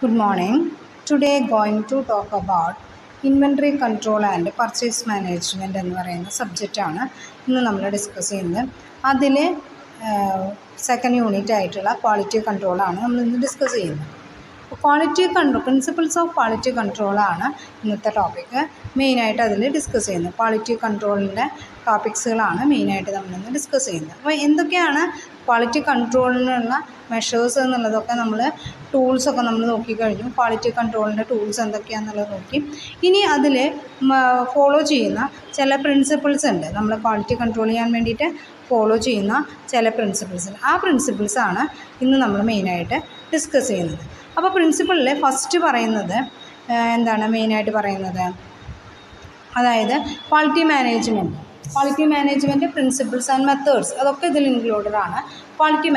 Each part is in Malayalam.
Good morning. Today going to talk about inventory control and purchase management എന്ന് പറയുന്ന സബ്ജക്റ്റാണ് ഇന്ന് നമ്മൾ ഡിസ്കസ് ചെയ്യുന്നത്. അതിൽ സെക്കൻഡ് യൂണിറ്റ് ആയിട്ടുള്ള ക്വാളിറ്റി കൺട്രോളാണ് നമ്മൾ ഇന്ന് ഡിസ്കസ് ചെയ്യുന്നത്. Quality control principles of quality കൺട്രോളാണ് ഇന്നത്തെ ടോപ്പിക്ക്. മെയിനായിട്ട് അതിൽ ഡിസ്കസ് ചെയ്യുന്നത് ക്വാളിറ്റി കൺട്രോളിൻ്റെ ടോപ്പിക്സുകളാണ് മെയിനായിട്ട് നമ്മളിന്ന് ഡിസ്കസ് ചെയ്യുന്നത്. അപ്പോൾ എന്തൊക്കെയാണ് ക്വാളിറ്റി കൺട്രോളിനുള്ള മെഷേഴ്സ് എന്നുള്ളതൊക്കെ നമ്മൾ ടൂൾസൊക്കെ നമ്മൾ നോക്കിക്കഴിഞ്ഞു. ക്വാളിറ്റി കൺട്രോളിൻ്റെ ടൂൾസ് എന്തൊക്കെയാണെന്നുള്ളത് നോക്കി. ഇനി അതിൽ ഫോളോ ചെയ്യുന്ന ചില പ്രിൻസിപ്പിൾസ് ഉണ്ട്. നമ്മൾ ക്വാളിറ്റി കൺട്രോൾ ചെയ്യാൻ വേണ്ടിയിട്ട് ഫോളോ ചെയ്യുന്ന ചില പ്രിൻസിപ്പിൾസ്. ആ പ്രിൻസിപ്പിൾസാണ് ഇന്ന് നമ്മൾ മെയിനായിട്ട് ഡിസ്കസ് ചെയ്യുന്നത്. അപ്പോൾ പ്രിൻസിപ്പിളിൽ ഫസ്റ്റ് പറയുന്നത് എന്താണ് മെയിനായിട്ട് പറയുന്നത്, അതായത് quality management principles and methods അതൊക്കെ ഇതിൽ ഇൻക്ലൂഡഡ് ആണ്. Quality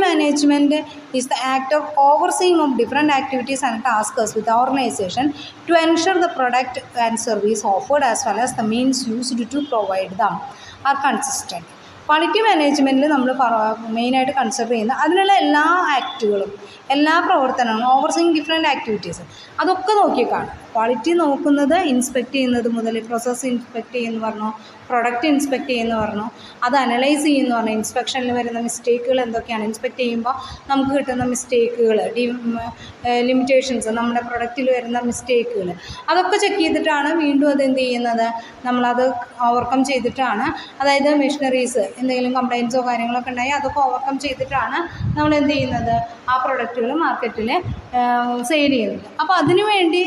management is the act of overseeing of different activities and tasks with organization to ensure the product and service offered as well as the means used to provide them are consistent. Quality മാനേജ്മെൻറ്റിൽ നമ്മൾ മെയിനായിട്ട് കൺസിഡർ ചെയ്യുന്ന അതിനുള്ള എല്ലാ ആക്റ്റുകളും, എല്ലാ പ്രവർത്തനങ്ങളും, ഓവർസീയിങ് ഡിഫറെൻറ്റ് ആക്ടിവിറ്റീസ് അതൊക്കെ നോക്കിക്കാണും. ക്വാളിറ്റി നോക്കുന്നത് ഇൻസ്പെക്ട് ചെയ്യുന്നത് മുതൽ പ്രോസസ്സ് ഇൻസ്പെക്ട് ചെയ്യുമെന്ന് പറഞ്ഞു, പ്രൊഡക്റ്റ് ഇൻസ്പെക്ട് ചെയ്യുമെന്ന് പറഞ്ഞു, അത് അനലൈസ് ചെയ്യുമെന്ന് പറഞ്ഞു. ഇൻസ്പെക്ഷനിൽ വരുന്ന മിസ്റ്റേക്കുകൾ എന്തൊക്കെയാണ്, ഇൻസ്പെക്ട് ചെയ്യുമ്പോൾ നമുക്ക് കിട്ടുന്ന മിസ്റ്റേക്കുകൾ, ലിമിറ്റേഷൻസ്, നമ്മുടെ പ്രൊഡക്റ്റിൽ വരുന്ന മിസ്റ്റേക്കുകൾ അതൊക്കെ ചെക്ക് ചെയ്തിട്ടാണ് വീണ്ടും അത് എന്ത് ചെയ്യുന്നത്, നമ്മളത് ഓവർകം ചെയ്തിട്ടാണ്, അതായത് മെഷീനറീസ് എന്തെങ്കിലും കംപ്ലയിൻസോ കാര്യങ്ങളൊക്കെ ഉണ്ടായി അതൊക്കെ ഓവർകം ചെയ്തിട്ടാണ് നമ്മൾ എന്ത് ചെയ്യുന്നത്, ആ പ്രൊഡക്റ്റുകൾ മാർക്കറ്റിൽ സെയിൽ ചെയ്യുന്നത്. അപ്പോൾ അതിനു വേണ്ടി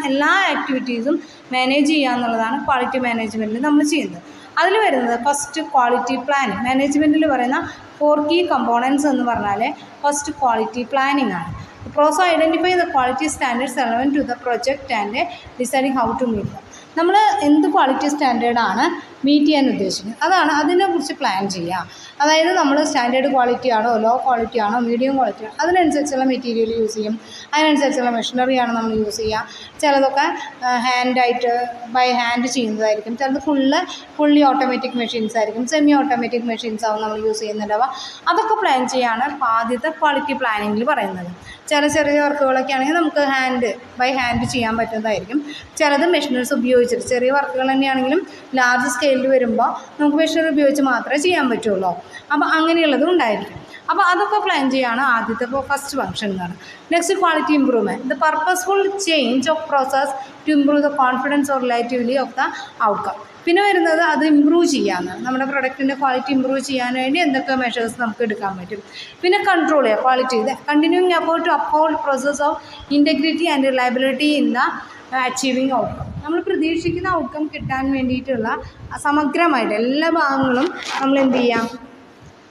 എല്ലാ ആക്ടിവിറ്റീസും മാനേജ് ചെയ്യുക എന്നുള്ളതാണ് ക്വാളിറ്റി മാനേജ്മെൻറ്റിൽ നമ്മൾ ചെയ്യുന്നത്. അതിൽ വരുന്നത് ഫസ്റ്റ് ക്വാളിറ്റി പ്ലാനിങ്. മാനേജ്മെൻറ്റിൽ പറയുന്ന 4 കീ കമ്പോണൻസ് എന്ന് പറഞ്ഞാൽ ഫസ്റ്റ് ക്വാളിറ്റി പ്ലാനിങ് ആണ്. Process identify the quality standards relevant to the project and deciding how to meet them. നമ്മൾ എന്ത് ക്വാളിറ്റി സ്റ്റാൻഡേർഡാണ് മീറ്റ് ചെയ്യാൻ ഉദ്ദേശിക്കുന്നത് അതാണ് അതിനെക്കുറിച്ച് പ്ലാൻ ചെയ്യുക. അതായത് നമ്മൾ സ്റ്റാൻഡേർഡ് ക്വാളിറ്റി ആണോ, ലോ ക്വാളിറ്റി ആണോ, മീഡിയം ക്വാളിറ്റി ആണോ, അതിനനുസരിച്ചുള്ള മെറ്റീരിയൽ യൂസ് ചെയ്യും, അതിനനുസരിച്ചുള്ള മെഷീനറിയാണ് നമ്മൾ യൂസ് ചെയ്യുക. ചിലതൊക്കെ ബൈ ഹാൻഡ് ചെയ്യുന്നതായിരിക്കും, ചിലത് ഫുള്ളി ഓട്ടോമാറ്റിക് മെഷീൻസ് ആയിരിക്കും, സെമി ഓട്ടോമാറ്റിക് മെഷീൻസ് ആവും നമ്മൾ യൂസ് ചെയ്യുന്നുണ്ടാവുക. അതൊക്കെ പ്ലാൻ ചെയ്യാണ് ആദ്യത്തെ ക്വാളിറ്റി പ്ലാനിങ്ങിൽ പറയുന്നത്. ചെറിയ വർക്കുകളൊക്കെ ആണെങ്കിൽ നമുക്ക് ബൈ ഹാൻഡ് ചെയ്യാൻ പറ്റുന്നതായിരിക്കും. ചിലത് മെഷീനറീസ് ഉപയോഗിച്ചിട്ട്, ചെറിയ വർക്കുകൾ തന്നെയാണെങ്കിലും ലാർജ് സ്കെയിലിൽ വരുമ്പോൾ നമുക്ക് മെഷീനറി ഉപയോഗിച്ച് മാത്രമേ ചെയ്യാൻ പറ്റുള്ളൂ. അപ്പോൾ അങ്ങനെയുള്ളതും ഉണ്ടായിരിക്കും. അപ്പോൾ അതൊക്കെ പ്ലാൻ ചെയ്യാണ് ആദ്യത്തെ ഫസ്റ്റ് ഫംഗ്ഷൻ എന്ന് പറയുന്നത്. Next quality improvement. The purposeful change of process to improve the confidence or relatively of the outcome. പിന്നെ വരുന്നത് അത് ഇമ്പ്രൂവ് ചെയ്യാമെന്നാണ്. നമ്മുടെ പ്രൊഡക്റ്റിൻ്റെ ക്വാളിറ്റി ഇമ്പ്രൂവ് ചെയ്യാൻ വേണ്ടി എന്തൊക്കെ മെഷേഴ്സ് നമുക്ക് എടുക്കാൻ പറ്റും. പിന്നെ കൺട്രോൾ ചെയ്യുക quality. Continuing effort to uphold process of integrity and reliability in the achieving outcome. നമ്മൾ പ്രതീക്ഷിക്കുന്ന ഔട്ട്കം കിട്ടാൻ വേണ്ടിയിട്ടുള്ള സമഗ്രമായിട്ട് എല്ലാ ഭാഗങ്ങളും നമ്മൾ എന്ത് ചെയ്യാം,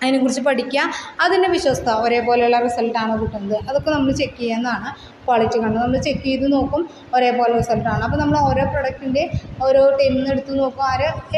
അതിനെക്കുറിച്ച് പഠിക്കുക. അതിൻ്റെ വിശ്വസ്ത ഒരേപോലെയുള്ള റിസൾട്ടാണോ കിട്ടുന്നത് അതൊക്കെ നമ്മൾ ചെക്ക് ചെയ്യുന്നതാണ് ക്വാളിറ്റി കണ്ടത്. നമ്മൾ ചെക്ക് ചെയ്ത് നോക്കും ഒരേപോലെ റിസൾട്ടാണ്. അപ്പോൾ നമ്മൾ ഓരോ പ്രൊഡക്റ്റിൻ്റെ ഓരോ ടെന്ന് എടുത്ത് നോക്കും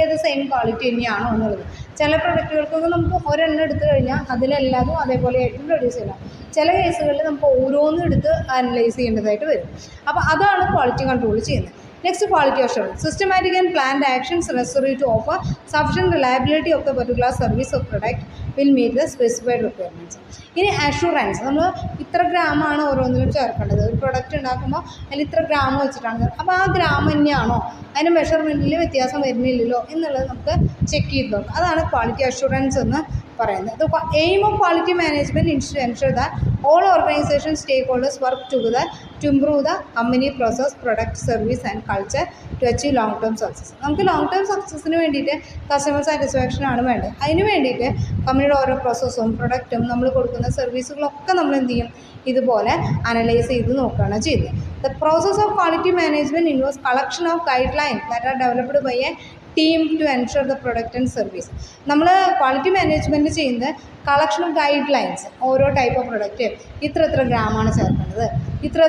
ഏത് സെയിം ക്വാളിറ്റി തന്നെയാണോ എന്നുള്ളത്. ചില പ്രൊഡക്റ്റുകൾക്കൊക്കെ നമുക്ക് ഒരെണ്ണം എടുത്തു കഴിഞ്ഞാൽ അതിലെല്ലാതും അതേപോലെ ആയിട്ടും പ്രൊഡ്യൂസ് ചെയ്യാം. ചില കേസുകളിൽ നമുക്ക് ഓരോന്നും എടുത്ത് അനലൈസ് ചെയ്യേണ്ടതായിട്ട് വരും. അപ്പോൾ അതാണ് ക്വാളിറ്റി കൺട്രോൾ ചെയ്യുന്നത്. Next, quality assurance. Systematic and planned actions necessary to offer sufficient reliability of the particular service or product will meet the specified requirements. ഇനി അഷുറൻസ്, നമ്മൾ ഇത്ര ഗ്രാമാണ് ഓരോന്നിലും ചേർക്കേണ്ടത്. ഒരു പ്രൊഡക്റ്റ് ഉണ്ടാക്കുമ്പോൾ അതിൽ ഇത്ര ഗ്രാം വെച്ചിട്ടാണ്, അപ്പോൾ ആ ഗ്രാം തന്നെയാണോ, അതിൻ്റെ മെഷർമെൻറ്റിൽ വ്യത്യാസം വരുന്നില്ലല്ലോ എന്നുള്ളത് നമുക്ക് ചെക്ക് ചെയ്ത് നോക്കാം. അതാണ് ക്വാളിറ്റി അഷുറൻസ് എന്ന് പറയുന്നത്. The aim of quality management is to ensure that all organization stakeholders work together to improve the company process, product, service and culture to achieve long term success. നമുക്ക് ലോങ് ടേം സക്സസ്സിന് വേണ്ടിയിട്ട് കസ്റ്റമർ സാറ്റിസ്ഫാക്ഷൻ ആണ് വേണ്ടത്. അതിന് വേണ്ടിയിട്ട് കമ്പനിയുടെ ഓരോ പ്രോസസ്സും പ്രൊഡക്റ്റും നമ്മൾ കൊടുക്കുന്ന സർവീസുകളൊക്കെ നമ്മൾ എന്ത് ചെയ്യും, ഇതുപോലെ അനലൈസ് ചെയ്ത് നോക്കുകയാണ് ചെയ്തത്. The process of quality management involves collection of guidelines that are developed by a team to ensure the product and service. നമ്മൾ ക്വാളിറ്റി മാനേജ്മെൻറ്റ് ചെയ്യുന്നത് കളക്ഷൻ ഓഫ് ഗൈഡ് ലൈൻസ്. ഓരോ ടൈപ്പ് ഓഫ് പ്രൊഡക്റ്റ് ഇത്ര ഗ്രാമാണ് ചേർക്കേണ്ടത്, ഇത്ര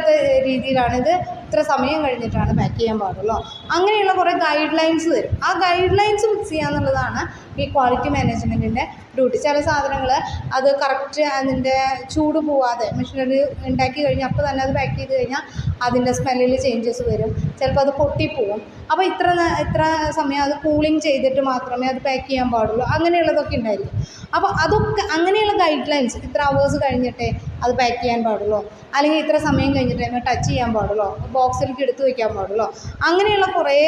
രീതിയിലാണിത്, ഇത്ര സമയം കഴിഞ്ഞിട്ടാണ് പാക്ക് ചെയ്യാൻ പാടുള്ളൂ, അങ്ങനെയുള്ള കുറേ ഗൈഡ് ലൈൻസ് തരും. ആ ഗൈഡ് ലൈൻസ് ഫിക്സ് ചെയ്യുക എന്നുള്ളതാണ് ഈ ക്വാളിറ്റി മാനേജ്മെൻറ്റിൻ്റെ ഡ്യൂട്ടി. ചില സാധനങ്ങൾ അത് കറക്റ്റ് അതിൻ്റെ ചൂട് പോവാതെ മെഷീനറി ഉണ്ടാക്കി കഴിഞ്ഞാൽ അപ്പോൾ തന്നെ അത് പാക്ക് ചെയ്ത് കഴിഞ്ഞാൽ അതിൻ്റെ സ്മെല്ലിൽ ചേഞ്ചസ് വരും, ചിലപ്പോൾ അത് പൊട്ടിപ്പോവും. അപ്പോൾ ഇത്ര സമയം അത് കൂളിംഗ് ചെയ്തിട്ട് മാത്രമേ അത് പാക്ക് ചെയ്യാൻ പാടുള്ളൂ, അങ്ങനെയുള്ളതൊക്കെ ഉണ്ടായിരിക്കും. അപ്പോൾ അതൊക്കെ അങ്ങനെയുള്ള ഗൈഡ് ലൈൻസ്, ഇത്ര അവേഴ്സ് കഴിഞ്ഞിട്ടേ അത് പാക്ക് ചെയ്യാൻ പാടുള്ളൂ, അല്ലെങ്കിൽ ഇത്ര സമയം കഴിഞ്ഞിട്ട് അതിനെ ടച്ച് ചെയ്യാൻ പാടുള്ളൂ, ബോക്സിലേക്ക് എടുത്ത് വയ്ക്കാൻ പാടുള്ളൂ, അങ്ങനെയുള്ള കുറേ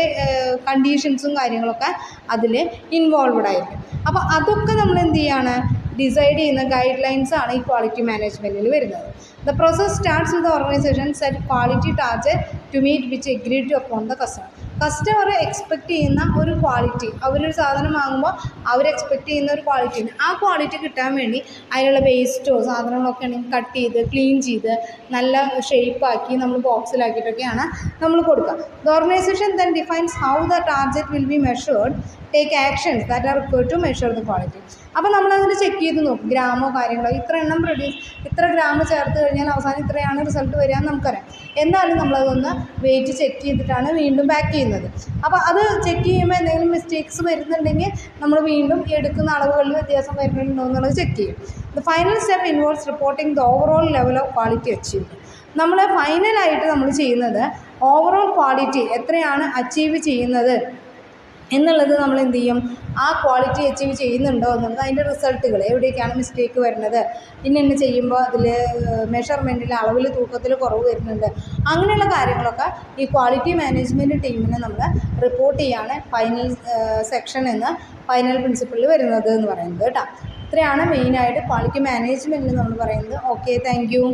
കണ്ടീഷൻസും കാര്യങ്ങളൊക്കെ അതിൽ ഇൻവോൾവ്ഡ് ആയിരിക്കും. അപ്പോൾ അതൊക്കെ നമ്മൾ എന്ത് ചെയ്യാണ്, ഡിസൈഡ് ചെയ്യുന്ന ഗൈഡ് ലൈൻസ് ആണ് ഈ ക്വാളിറ്റി മാനേജ്മെൻറ്റിൽ വരുന്നത്. The process starts with organisation set quality target to meet which agreed to upon the customer. Customer expect ചെയ്യുന്ന ഒരു ക്വാളിറ്റി, അവരൊരു സാധനം വാങ്ങുമ്പോൾ അവർ എക്സ്പെക്റ്റ് ചെയ്യുന്ന ഒരു ക്വാളിറ്റി ഉണ്ട്. ആ ക്വാളിറ്റി കിട്ടാൻ വേണ്ടി അതിനുള്ള വേസ്റ്റോ സാധനങ്ങളൊക്കെ ഉണ്ടെങ്കിൽ കട്ട് ചെയ്ത് ക്ലീൻ ചെയ്ത് നല്ല ഷേപ്പാക്കി നമ്മൾ ബോക്സിലാക്കിയിട്ടൊക്കെയാണ് നമ്മൾ കൊടുക്കുക. The organisation then defines how the target will be measured, take actions that are required to measure the quality. അപ്പോൾ നമ്മളതിൽ ചെക്ക് ചെയ്ത് നോക്കും, ഗ്രാമോ കാര്യങ്ങളോ, ഇത്ര എണ്ണം ഇത്ര ഗ്രാം ചേർത്ത് കഴിഞ്ഞാൽ അവസാനം ഇത്രയാണ് റിസൾട്ട് വരിക എന്ന് നമുക്കറിയാം. എന്നാലും നമ്മളതൊന്ന് വെയിറ്റ് ചെക്ക് ചെയ്തിട്ടാണ് വീണ്ടും പാക്ക് ചെയ്യുന്നത്. അപ്പോൾ അത് ചെക്ക് ചെയ്യുമ്പോൾ എന്തെങ്കിലും മിസ്റ്റേക്സ് വരുന്നുണ്ടെങ്കിൽ നമ്മൾ വീണ്ടും എടുക്കുന്ന അളവുകളിൽ വ്യത്യാസം വരുന്നുണ്ടോ എന്നുള്ളത് ചെക്ക് ചെയ്യും. The final step involves reporting the overall level of quality achieved. നമ്മൾ ഫൈനലായിട്ട് നമ്മൾ ചെയ്യുന്നത് ഓവറോൾ ക്വാളിറ്റി എത്രയാണ് അച്ചീവ് ചെയ്യുന്നത് എന്നുള്ളത് നമ്മൾ എന്ത് ചെയ്യും, ആ ക്വാളിറ്റി അച്ചീവ് ചെയ്യുന്നുണ്ടോ എന്നുള്ളത്, അതിൻ്റെ റിസൾട്ടുകൾ എവിടേക്കാണ് മിസ്റ്റേക്ക് വരുന്നത്, ഇന്ന ചെയ്യുമ്പോൾ അതിൽ മെഷർമെൻറ്റിൽ അളവിൽ തൂക്കത്തിൽ കുറവ് വരുന്നുണ്ട്, അങ്ങനെയുള്ള കാര്യങ്ങളൊക്കെ ഈ ക്വാളിറ്റി മാനേജ്മെൻറ്റ് ടീമിന് നമ്മൾ റിപ്പോർട്ട് ചെയ്യാണ് ഫൈനൽ സെക്ഷൻ എന്ന് ഫൈനൽ പ്രിൻസിപ്പിളിൽ വരുന്നത് എന്ന് പറയുന്നത് കേട്ടോ. ഇത്രയാണ് മെയിനായിട്ട് ക്വാളിറ്റി മാനേജ്മെൻറ്റിൽ നമ്മൾ പറയുന്നത്. Okay, thank you.